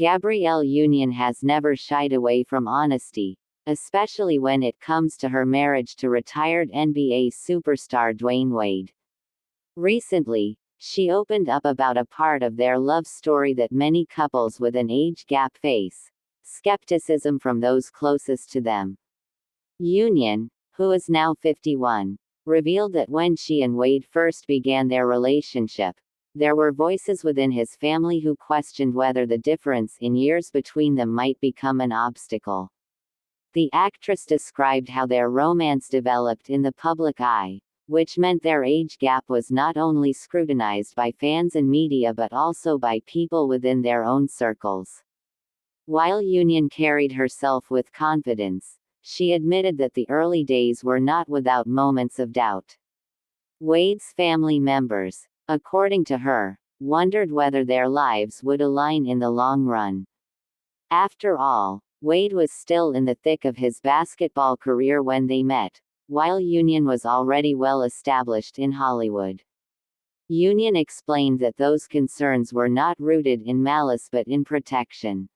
Gabrielle Union has never shied away from honesty, especially when it comes to her marriage to retired NBA superstar Dwyane Wade. Recently, she opened up about a part of their love story that many couples with an age gap face: skepticism from those closest to them. Union, who is now 51, revealed that when she and Wade first began their relationship, there were voices within his family who questioned whether the difference in years between them might become an obstacle. The actress described how their romance developed in the public eye, which meant their age gap was not only scrutinized by fans and media but also by people within their own circles. While Union carried herself with confidence, she admitted that the early days were not without moments of doubt. Wade's family members, according to her, wondered whether their lives would align in the long run. After all, Wade was still in the thick of his basketball career when they met, while Union was already well established in Hollywood. Union explained that those concerns were not rooted in malice but in protection.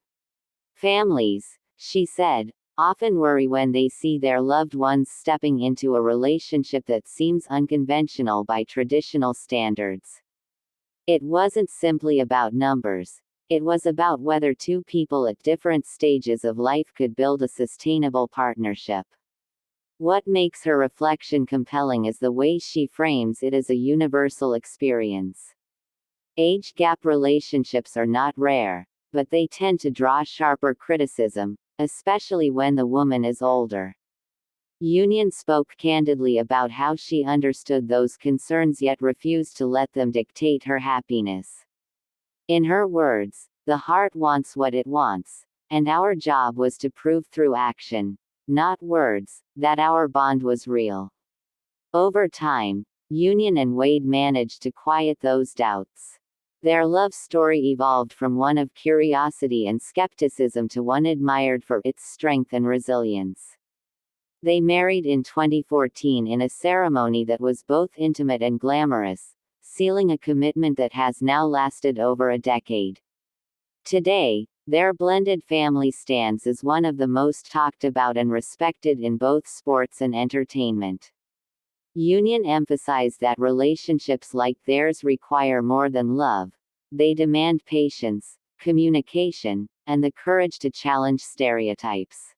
Families, she said, often worry when they see their loved ones stepping into a relationship that seems unconventional by traditional standards. It wasn't simply about numbers. It was about whether two people at different stages of life could build a sustainable partnership. What makes her reflection compelling is the way she frames it as a universal experience. Age gap relationships are not rare, but they tend to draw sharper criticism, especially when the woman is older. Union spoke candidly about how she understood those concerns yet refused to let them dictate her happiness. In her words, "The heart wants what it wants, and our job was to prove through action, not words, that our bond was real." Over time, Union and Wade managed to quiet those doubts. Their love story evolved from one of curiosity and skepticism to one admired for its strength and resilience. They married in 2014 in a ceremony that was both intimate and glamorous, sealing a commitment that has now lasted over a decade. Today, their blended family stands as one of the most talked about and respected in both sports and entertainment. Union emphasized that relationships like theirs require more than love. They demand patience, communication, and the courage to challenge stereotypes.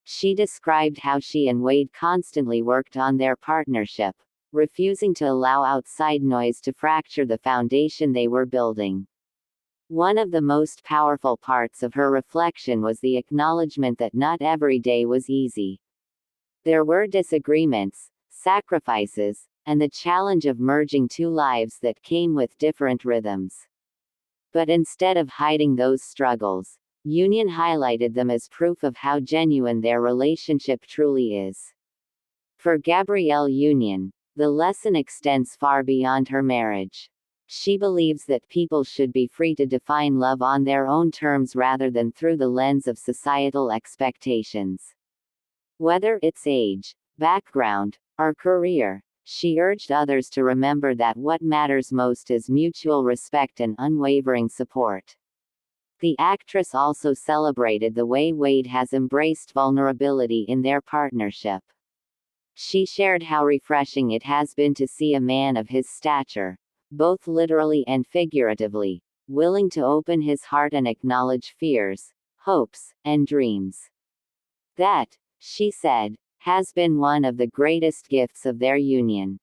She described how she and Wade constantly worked on their partnership, refusing to allow outside noise to fracture the foundation they were building. One of the most powerful parts of her reflection was the acknowledgement that not every day was easy. There were disagreements, sacrifices, and the challenge of merging two lives that came with different rhythms. But instead of hiding those struggles, Union highlighted them as proof of how genuine their relationship truly is. For Gabrielle Union, the lesson extends far beyond her marriage. She believes that people should be free to define love on their own terms rather than through the lens of societal expectations. Whether it's age, background, or career, she urged others to remember that what matters most is mutual respect and unwavering support. The actress also celebrated the way Wade has embraced vulnerability in their partnership. She shared how refreshing it has been to see a man of his stature, both literally and figuratively, willing to open his heart and acknowledge fears, hopes, and dreams. That, she said, has been one of the greatest gifts of their union.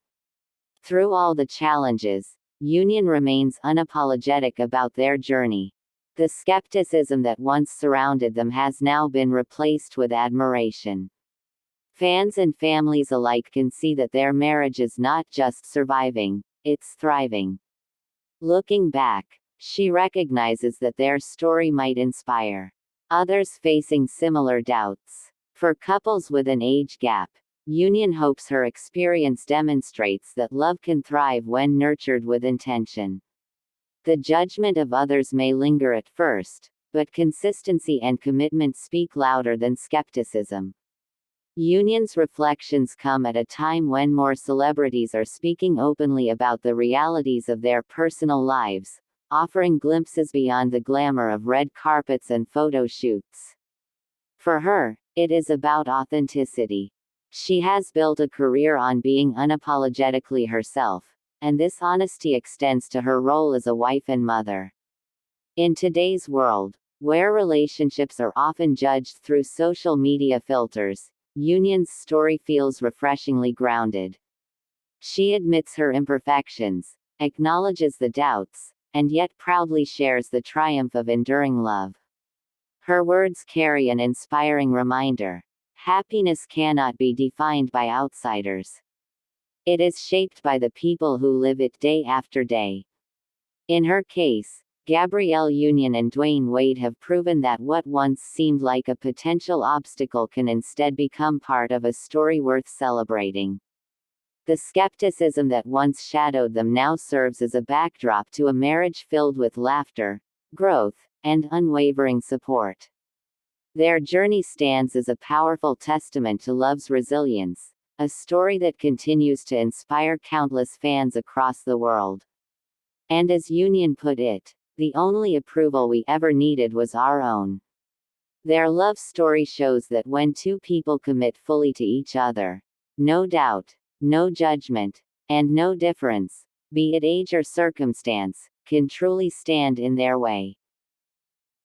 Through all the challenges, Union remains unapologetic about their journey. The skepticism that once surrounded them has now been replaced with admiration. Fans and families alike can see that their marriage is not just surviving, it's thriving. Looking back, she recognizes that their story might inspire others facing similar doubts. For couples with an age gap, Union hopes her experience demonstrates that love can thrive when nurtured with intention. The judgment of others may linger at first, but consistency and commitment speak louder than skepticism. Union's reflections come at a time when more celebrities are speaking openly about the realities of their personal lives, offering glimpses beyond the glamour of red carpets and photo shoots. For her, it is about authenticity. She has built a career on being unapologetically herself, and this honesty extends to her role as a wife and mother. In today's world, where relationships are often judged through social media filters, Union's story feels refreshingly grounded. She admits her imperfections, acknowledges the doubts, and yet proudly shares the triumph of enduring love. Her words carry an inspiring reminder: happiness cannot be defined by outsiders. It is shaped by the people who live it day after day. In her case, Gabrielle Union and Dwyane Wade have proven that what once seemed like a potential obstacle can instead become part of a story worth celebrating. The skepticism that once shadowed them now serves as a backdrop to a marriage filled with laughter, growth, and unwavering support. Their journey stands as a powerful testament to love's resilience, a story that continues to inspire countless fans across the world. And as Union put it, the only approval we ever needed was our own. Their love story shows that when two people commit fully to each other, no doubt, no judgment, and no difference, be it age or circumstance, can truly stand in their way.